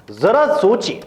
जरा सोचिए,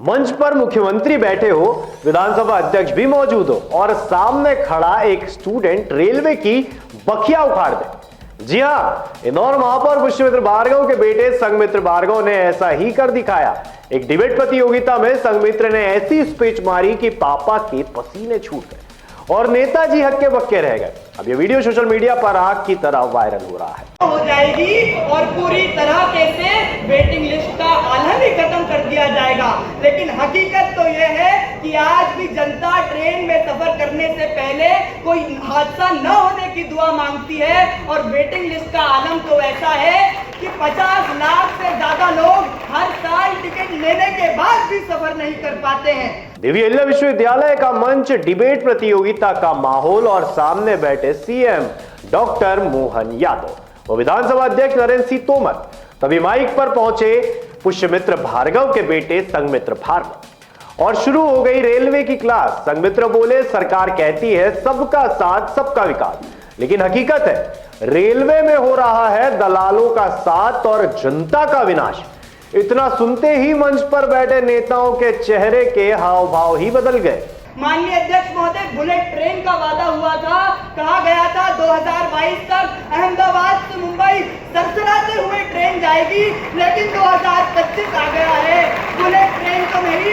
मंच पर मुख्यमंत्री बैठे हो, विधानसभा अध्यक्ष भी मौजूद हो और सामने खड़ा एक स्टूडेंट रेलवे की बखिया उखाड़ दे। जी हां, इंदौर महापौर पुष्यमित्र भार्गव के बेटे संघमित्र भार्गव ने ऐसा ही कर दिखाया। एक डिबेट प्रतियोगिता में संघमित्र ने ऐसी स्पीच मारी कि पापा के पसीने छूट गए और नेताजी हक्के बक्के रह गए। अब ये वीडियो सोशल मीडिया पर आग की तरह वायरल हो रहा है। हो जाएगी और पूरी तरह से वेटिंग लिस्ट का आलम ही खत्म कर दिया जाएगा। लेकिन हकीकत तो यह है कि आज भी जनता ट्रेन में सफर करने से पहले कोई हादसा न होने की दुआ मांगती है और वेटिंग लिस्ट का आलम तो ऐसा है कि 50 लाख से ज्यादा लोग हर साल टिकट लेने के बाद भी सफर नहीं कर पाते हैं। देवी अहिल्या विश्वविद्यालय का मंच, डिबेट प्रतियोगिता का माहौल और सामने बैठे सीएम डॉक्टर मोहन यादव और विधानसभा अध्यक्ष नरेंद्र सिंह तोमर। तभी माइक पर पहुंचे पुष्यमित्र भार्गव के बेटे संघमित्र भार्गव और शुरू हो गई रेलवे की क्लास। संघमित्र बोले, सरकार कहती है सबका साथ सबका विकास, लेकिन हकीकत है रेलवे में हो रहा है दलालों का साथ और जनता का विनाश। इतना सुनते ही मंच पर बैठे नेताओं के चेहरे के हाव भाव ही बदल गए। माननीय अध्यक्ष महोदय, बुलेट ट्रेन का वादा हुआ था, कहा गया था 2022 तक अहमदाबाद से मुंबई सरसराते हुए ट्रेन जाएगी, लेकिन 2025 आ गया है। बुलेट ट्रेन तो नहीं,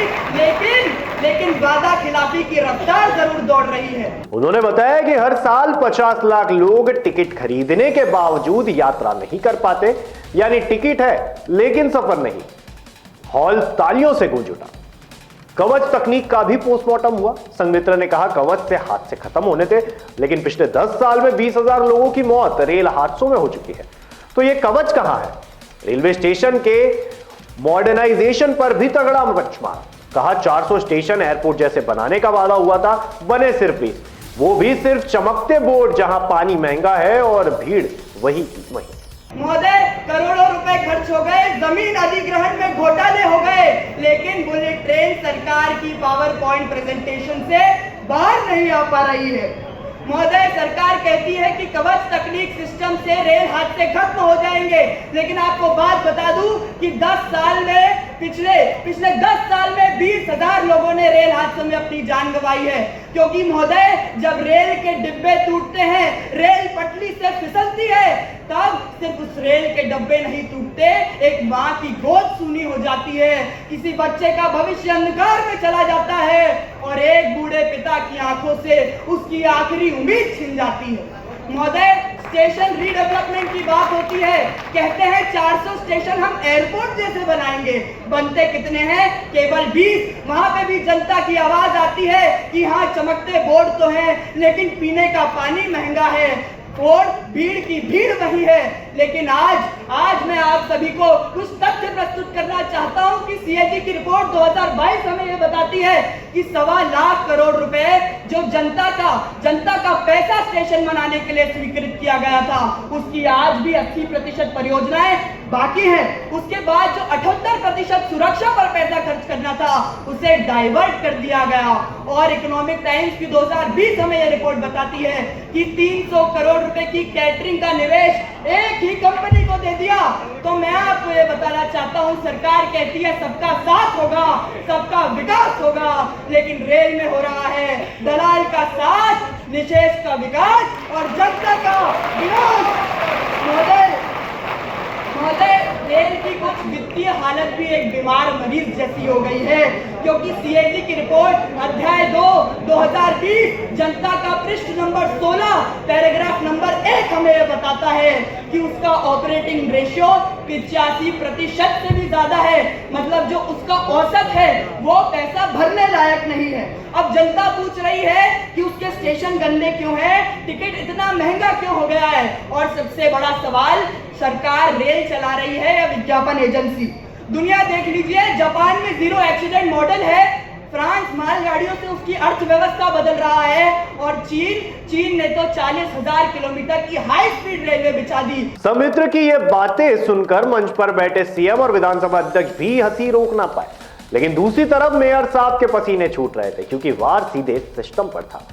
लेकिन वादा खिलाफी की रफ्तार जरूर दौड़ रही है। उन्होंने बताया कि हर साल 50 लाख लोग टिकट खरीदने के बावजूद यात्रा नहीं कर पाते, यानी टिकट है लेकिन सफर नहीं। हॉल तालियों से गूंज उठा। कवच तकनीक का भी पोस्टमार्टम हुआ। संघमित्र ने कहा कवच से हादसे खत्म होने थे, लेकिन पिछले 10 साल में 20,000 लोगों की मौत रेल हादसों में हो चुकी है। तो ये कवच कहां है? रेलवे स्टेशन के मॉडर्नाइजेशन पर भी तगड़ा मंच मारा। कहा 400 स्टेशन एयरपोर्ट जैसे बनाने का वादा हुआ था, बने सिर्फ 20, वो भी सिर्फ चमकते बोर्ड जहां पानी महंगा है और भीड़ वही। महोदय, करोड़ों रुपए खर्च हो गए, जमीन अधिग्रहण में घोटाले हो गए, लेकिन बुलेट ट्रेन सरकार की पावर पॉइंट प्रेजेंटेशन से बाहर नहीं आ पा रही है। महोदय, सरकार कहती है कि कवच तकनीक सिस्टम से रेल हादसे खत्म हो जाएंगे, लेकिन आपको बात बता दूं कि 10 साल में पिछले 10 साल में 20,000 लोगों ने रेल हादसों में अपनी जान गंवाई है। क्योंकि महोदय, जब रेल के डिब्बे टूटते हैं, रेल पटरी से फिसलती है, तब सिर्फ उस रेल के डब्बे नहीं टूटते, एक माँ की गोद सूनी हो जाती है, किसी बच्चे का भविष्य अंधकार में चला जाता है और एक बूढ़े पिता की आंखों से उसकी आखिरी उम्मीद छिन जाती है। महोदय, स्टेशन रीडेवलपमेंट की बात होती है, कहते हैं 400 स्टेशन हम एयरपोर्ट जैसे बनाएंगे, बनते कितने हैं? केवल 20। वहां पे भी जनता की आवाज आती है कि हाँ, चमकते बोर्ड तो हैं, लेकिन पीने का पानी महंगा है और भीड़ की भीड़ वही है। लेकिन आज मैं आप सभी को कुछ तथ्य प्रस्तुत करना चाहता हूं कि सीएजी की रिपोर्ट 2022 हमें यह बताती है कि 1.25 लाख करोड़ रुपए जो जनता का पैसा स्टेशन बनाने के लिए स्वीकृत किया गया था, उसकी आज भी 80% परियोजनाएं बाकी है। उसके बाद जो 78% सुरक्षा पर पैसा खर्च करना था, उसे डाइवर्ट कर दिया गया। और इकोनॉमिक टाइम्स की 2020 हमें यह रिपोर्ट बताती है कि 300 करोड़ रुपए की कैटरिंग का निवेश एक ही कंपनी को दे दिया। तो मैं आपको ये बताना चाहता हूँ, सरकार कहती है सबका साथ होगा, सबका विकास होगा, लेकिन रेल में हो रहा है दलाल का साथ, निषेध का विकास और जनता का विनाश। महोदय, रेल की कुछ वित्तीय हालत भी एक बीमार मरीज जैसी हो गई है, क्योंकि सीएजी की रिपोर्ट अध्याय 2 2020 जनता का पृष्ठ नंबर 16 पैराग्राफ नंबर 1 हमें यह बताता है कि उसका ऑपरेटिंग रेशियो 85% से भी ज्यादा है। मतलब जो उसका औसत है वो पैसा भरने लायक नहीं है। अब जनता पूछ रही है कि उसके स्टेशन गंदे क्यों है, टिकट इतना महंगा क्यों हो गया है। और सबसे बड़ा सवाल, सरकार रेल चला रही है या विज्ञापन एजेंसी? दुनिया देख लीजिए, जापान में 0 एक्सीडेंट मॉडल है, फ्रांस मालगाड़ियों से उसकी अर्थव्यवस्था बदल रहा है और चीन ने तो 40,000 किलोमीटर की हाई स्पीड रेलवे बिछा दी। संघमित्र की ये बातें सुनकर मंच पर बैठे सीएम और विधानसभा अध्यक्ष भी हंसी रोक ना पाए, लेकिन दूसरी तरफ मेयर साहब के पसीने छूट रहे थे, क्योंकि वार सीधे सिस्टम पर था।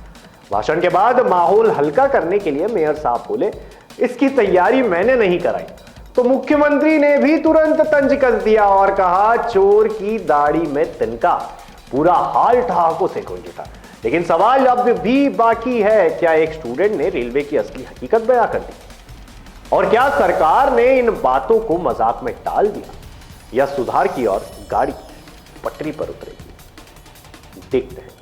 भाषण के बाद माहौल हल्का करने के लिए मेयर साहब बोले, इसकी तैयारी मैंने नहीं कराई, तो मुख्यमंत्री ने भी तुरंत तंज कस दिया और कहा चोर की दाढ़ी में तिनका। पूरा हाल ठहाकों से गूंज उठा। लेकिन सवाल अब भी बाकी है, क्या एक स्टूडेंट ने रेलवे की असली हकीकत बयां कर दी? और क्या सरकार ने इन बातों को मजाक में टाल दिया या सुधार की ओर गाड़ी पटरी पर उतरेगी? देखते हैं।